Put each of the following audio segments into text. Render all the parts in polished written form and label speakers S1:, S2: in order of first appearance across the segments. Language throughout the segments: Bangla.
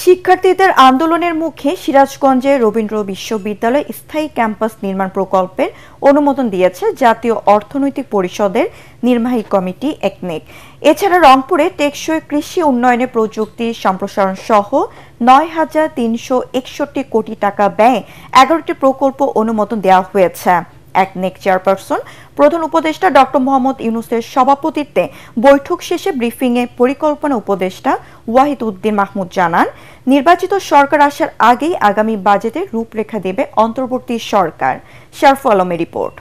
S1: শিক্ষার্থীদের আন্দোলনের মুখে সিরাজগঞ্জে রবীন্দ্র বিশ্ববিদ্যালয় স্থায়ী ক্যাম্পাস নির্মাণ প্রকল্পের অনুমোদন দিয়েছে জাতীয় অর্থনৈতিক পরিষদের নির্বাহী কমিটি একনেক। এছাড়া রংপুরে টেকসই কৃষি উন্নয়নে প্রযুক্তি সম্প্রসারণ সহ ৯,৩৬১ কোটি টাকা ব্যয়ে ১১টি প্রকল্প অনুমোদন দেওয়া হয়েছে। একনেক চেয়ারপারসন প্রধান উপদেষ্টা ডক্টর মোহাম্মদ ইউনূসের সভাপতিত্বে বৈঠক শেষে ব্রিফিংয়ে পরিকল্পনা উপদেষ্টা ওয়াহিদ উদ্দিন মাহমুদ জানান, নির্বাচিত সরকার আসার আগেই আগামী বাজেটের রূপরেখা দেবে অন্তর্বর্তী সরকার। শারফু আলমের রিপোর্ট।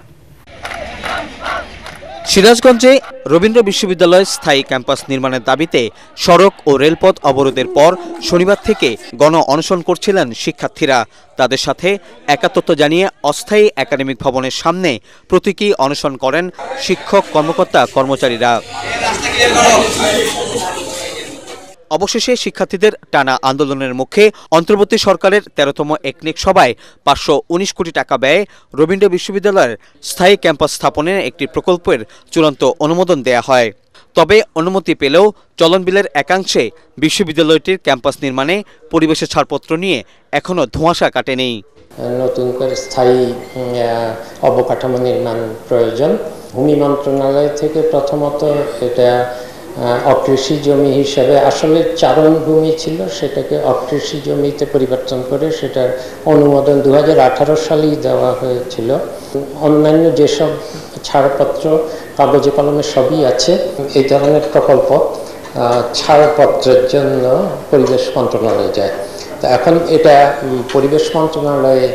S2: সিরাজগঞ্জে রবীন্দ্র বিশ্ববিদ্যালয় স্থায়ী ক্যাম্পাস নির্মাণের দাবিতে সড়ক ও রেলপথ অবরোধের পর শনিবার থেকে গণ অনশন করছিলেন শিক্ষার্থীরা। তাদের সাথে একাত্মতা জানিয়ে অস্থায়ী একাডেমিক ভবনের সামনে প্রতীকী অনশন করেন শিক্ষক কর্মকর্তা কর্মচারীরা। অবশেষে শিক্ষার্থীদের টানা আন্দোলনের মুখে অন্তর্বর্তী সরকারের ১৩তম একনেক সভায় ৫১৯ কোটি টাকা ব্যয়ে রবীন্দ্র বিশ্ববিদ্যালয়ের স্থায়ী ক্যাম্পাস স্থাপনের একটি প্রকল্পের চূড়ান্ত অনুমোদন দেয়া হয়। তবে অনুমতি পেলেও চলন বিলের একাংশে বিশ্ববিদ্যালয়টির ক্যাম্পাস নির্মাণে পরিবেশের ছাড়পত্র নিয়ে এখনও ধোঁয়াশা কাটেনি।
S3: নতুন করে স্থায়ী অবকাঠামো নির্মাণ প্রয়োজন। ভূমি মন্ত্রণালয় থেকে প্রথমত এটা অকৃষি জমি হিসাবে আসলে চারণ ভূমি ছিল, সেটাকে অকৃষি জমিতে পরিবর্তন করে সেটার অনুমোদন 2018 সালেই দেওয়া হয়েছিল। অন্যান্য যেসব ছাড়পত্র কাগজে কলমে সবই আছে। এই ধরনের প্রকল্প ছাড়পত্রের জন্য পরিবেশ মন্ত্রণালয়ে যায়। তো এখন এটা পরিবেশ মন্ত্রণালয়ে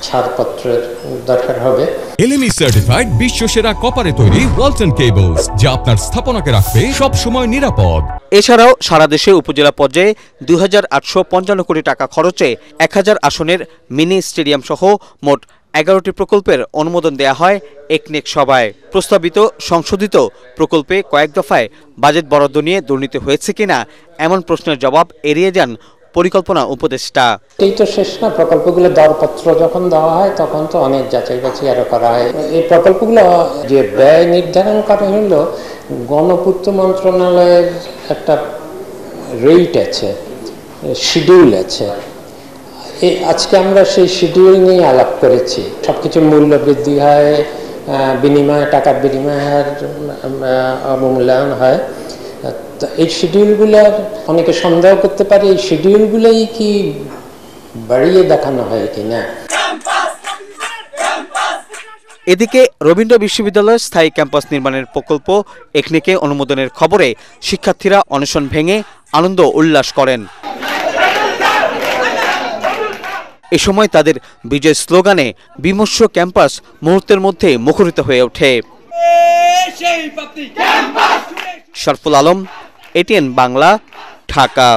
S3: ছাড়পত্রের দরকার হবে।
S4: এলএমই সার্টিফাইড বিশ্বসেরা কপারে তৈরি ওয়ালটন কেবলস, যা আপনার স্থাপনাকে রাখবে সব সময় নিরাপদ।
S2: এছাড়াও সারা দেশে উপজেলা পর্যায়ে ২,৮৫৫ কোটি টাকা খরচে ১,০০০ আসনের মিনি স্টেডিয়াম সহ মোট ১১টি প্রকল্পের অনুমোদন দেয়া হয় একনেক সভায়। প্রস্তাবিত সংশোধিত প্রকল্পে কয়েক দফায় বাজেট বরাদ্দ নিয়ে দুর্নীতি হয়েছে কিনা এমন প্রশ্নের জবাব এড়িয়ে যান পরিকল্পনা উপদেষ্টা।
S3: এই তো শেষ না, প্রকল্পগুলো দরপত্র যখন দেওয়া হয় তখন তো অনেক যাচাই বাছাই আরো করা হয়। এই প্রকল্পগুলো যে ব্যয় নির্ধারণ করা হলো, গণপূর্ত মন্ত্রণালয়ের একটা রেট আছে, শিডিউল আছে। আজকে আমরা সেই শিডিউল নিয়ে আলাপ করেছি। সবকিছুর মূল্য বৃদ্ধি হয়, বিনিময় টাকার বিনিময়ের অবমূল্যায়ন হয়। এই শিডিউলগুলোর অনেকে সন্দেহ করতে পারে এই শিডিউলগুলোই কি বাড়িয়ে দেখানো হয় কিনা।
S2: এদিকে রবীন্দ্র বিশ্ববিদ্যালয়ের স্থায়ী ক্যাম্পাস নির্মাণের প্রকল্প একনেকে অনুমোদনের খবরে শিক্ষার্থীরা অনশন ভেঙে আনন্দ উল্লাস করেন। এ সময় তাদের বিজয় স্লোগানে বিমর্ষ ক্যাম্পাস মুহূর্তের মধ্যে মুখরিত হয়ে ওঠে। শারফুল আলম, এটিএন বাংলা, ঢাকা।